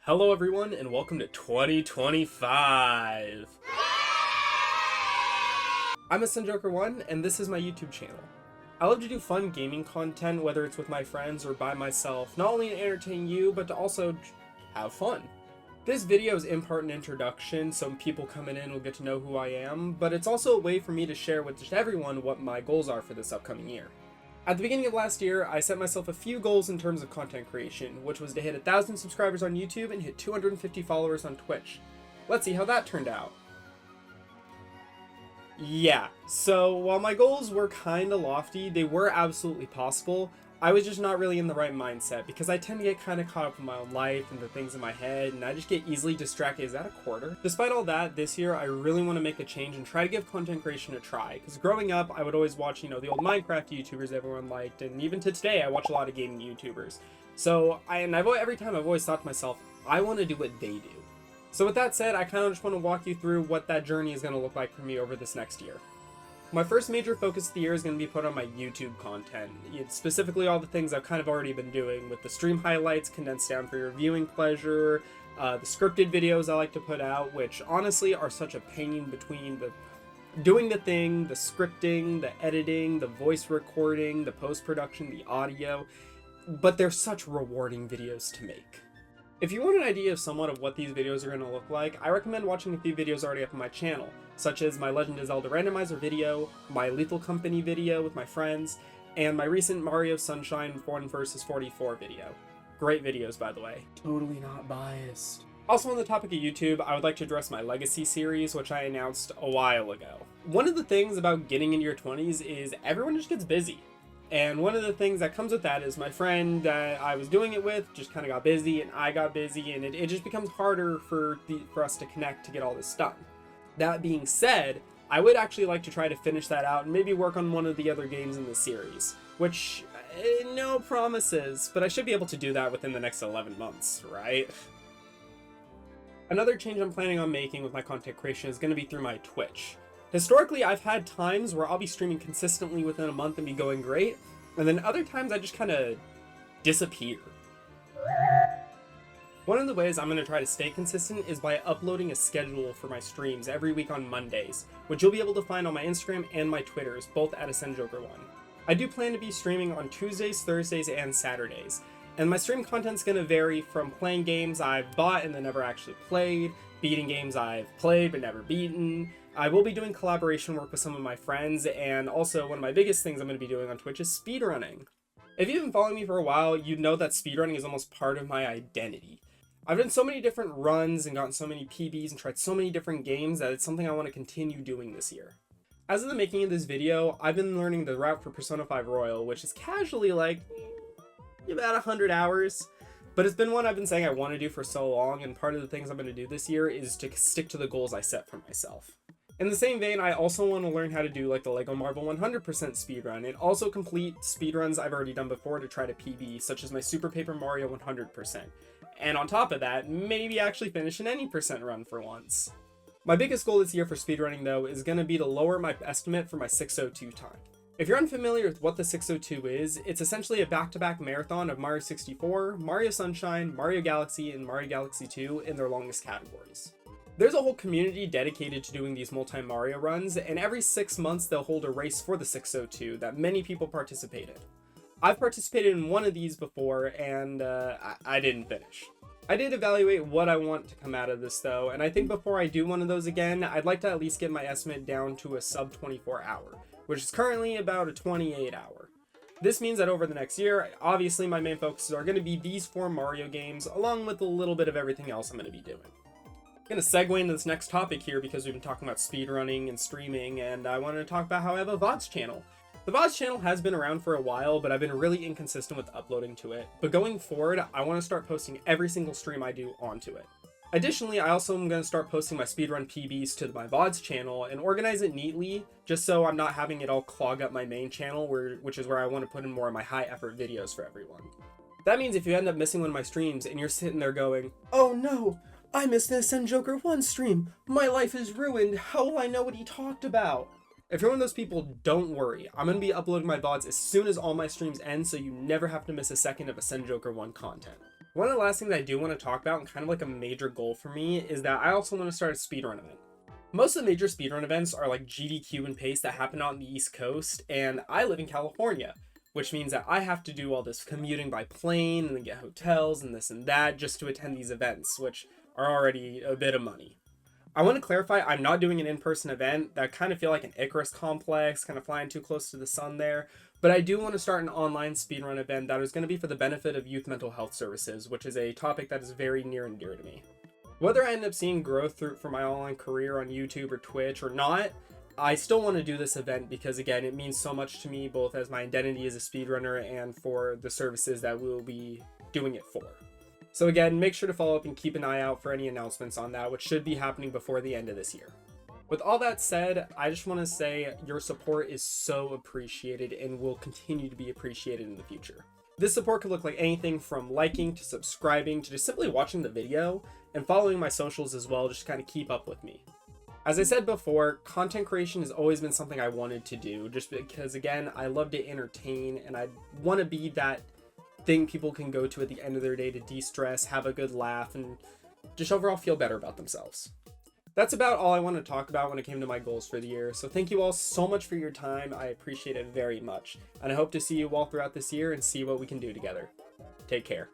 Hello everyone and welcome to 2025! I'm AscendJoker1 and this is my YouTube channel. I love to do fun gaming content, whether it's with my friends or by myself, not only to entertain you, but to also have fun. This video is in part an introduction, so people coming in will get to know who I am, but it's also a way for me to share with just everyone what my goals are for this upcoming year. At the beginning of last year, I set myself a few goals in terms of content creation, which was to hit 1,000 subscribers on YouTube and hit 250 followers on Twitch. Let's see how that turned out. Yeah, so while my goals were kinda lofty, they were absolutely possible. I was just not really in the right mindset because I tend to get kind of caught up in my own life and the things in my head, and I just get easily distracted. Is that a quarter? Despite all that, this year I really want to make a change and try to give content creation a try, because growing up I would always watch, the old Minecraft YouTubers everyone liked, and even to today I watch a lot of gaming YouTubers. So every time I've always thought to myself, I want to do what they do. So with that said, I kind of just want to walk you through what that journey is going to look like for me over this next year. My first major focus of the year is going to be put on my YouTube content. It's specifically all the things I've kind of already been doing, with the stream highlights condensed down for your viewing pleasure, the scripted videos I like to put out, which honestly are such a pain between the doing the thing, the scripting, the editing, the voice recording, the post-production, the audio, but they're such rewarding videos to make. If you want an idea of somewhat of what these videos are going to look like, I recommend watching a few videos already up on my channel, such as my Legend of Zelda randomizer video, my Lethal Company video with my friends, and my recent Mario Sunshine 1 vs 44 video. Great videos, by the way. Totally not biased. Also on the topic of YouTube, I would like to address my Legacy series, which I announced a while ago. One of the things about getting into your 20s is everyone just gets busy. And one of the things that comes with that is my friend that I was doing it with just kind of got busy, and I got busy, and it just becomes harder for us to connect to get all this done. That being said, I would actually like to try to finish that out and maybe work on one of the other games in the series, which, no promises, but I should be able to do that within the next 11 months, right? Another change I'm planning on making with my content creation is going to be through my Twitch. Historically, I've had times where I'll be streaming consistently within a month and be going great, and then other times I just kind of disappear. One of the ways I'm going to try to stay consistent is by uploading a schedule for my streams every week on Mondays, which you'll be able to find on my Instagram and my Twitters, both at AscendJoker1. I do plan to be streaming on Tuesdays, Thursdays, and Saturdays, and my stream content's going to vary from playing games I've bought and then never actually played, beating games I've played but never beaten. I will be doing collaboration work with some of my friends, and also one of my biggest things I'm going to be doing on Twitch is speedrunning. If you've been following me for a while, you'd know that speedrunning is almost part of my identity. I've done so many different runs and gotten so many PBs and tried so many different games that it's something I want to continue doing this year. As of the making of this video, I've been learning the route for Persona 5 Royal, which is casually like about 100 hours. But it's been one I've been saying I want to do for so long, and part of the things I'm going to do this year is to stick to the goals I set for myself. In the same vein, I also want to learn how to do like the LEGO Marvel 100% speedrun, and also complete speedruns I've already done before to try to PB, such as my Super Paper Mario 100%. And on top of that, maybe actually finish an any percent run for once. My biggest goal this year for speedrunning though is going to be to lower my estimate for my 602 time. If you're unfamiliar with what the 602 is, it's essentially a back-to-back marathon of Mario 64, Mario Sunshine, Mario Galaxy, and Mario Galaxy 2 in their longest categories. There's a whole community dedicated to doing these multi-Mario runs, and every 6 months they'll hold a race for the 602 that many people participate in. I've participated in one of these before, and I didn't finish. I did evaluate what I want to come out of this though, and I think before I do one of those again, I'd like to at least get my estimate down to a sub 24 hour, which is currently about a 28 hour. This means that over the next year, obviously my main focuses are going to be these 4 Mario games, along with a little bit of everything else I'm going to be doing. I'm going to segue into this next topic here because we've been talking about speedrunning and streaming, and I wanted to talk about how I have a VODs channel. The VODs channel has been around for a while, but I've been really inconsistent with uploading to it. But going forward, I want to start posting every single stream I do onto it. Additionally, I also am going to start posting my speedrun PBs to my VODs channel and organize it neatly, just so I'm not having it all clog up my main channel, which is where I want to put in more of my high effort videos for everyone. That means if you end up missing one of my streams and you're sitting there going, "Oh no! I missed the AscendJoker1 stream. My life is ruined. How will I know what he talked about?" If you're one of those people, don't worry. I'm going to be uploading my VODs as soon as all my streams end, so you never have to miss a second of AscendJoker1 content. One of the last things I do want to talk about, and kind of like a major goal for me, is that I also want to start a speedrun event. Most of the major speedrun events are like GDQ and Pace that happen out on the East Coast, and I live in California, which means that I have to do all this commuting by plane and then get hotels and this and that just to attend these events, which are already a bit of money. I want to clarify, I'm not doing an in-person event. That kind of feel like an Icarus complex, kind of flying too close to the sun there. But I do want to start an online speedrun event that is going to be for the benefit of youth mental health services, which is a topic that is very near and dear to me. Whether I end up seeing growth through for my online career on YouTube or Twitch or not, I still want to do this event because, again, it means so much to me, both as my identity as a speedrunner and for the services that we'll be doing it for. So again, make sure to follow up and keep an eye out for any announcements on that, which should be happening before the end of this year. With all that said, I just want to say your support is so appreciated and will continue to be appreciated in the future. This support could look like anything from liking to subscribing to just simply watching the video and following my socials as well, just to kind of keep up with me. As I said before, content creation has always been something I wanted to do, just because, again, I love to entertain and I want to be that thing people can go to at the end of their day to de-stress, have a good laugh, and just overall feel better about themselves. That's about all I want to talk about when it came to my goals for the year, so thank you all so much for your time. I appreciate it very much, and I hope to see you all throughout this year and see what we can do together. Take care.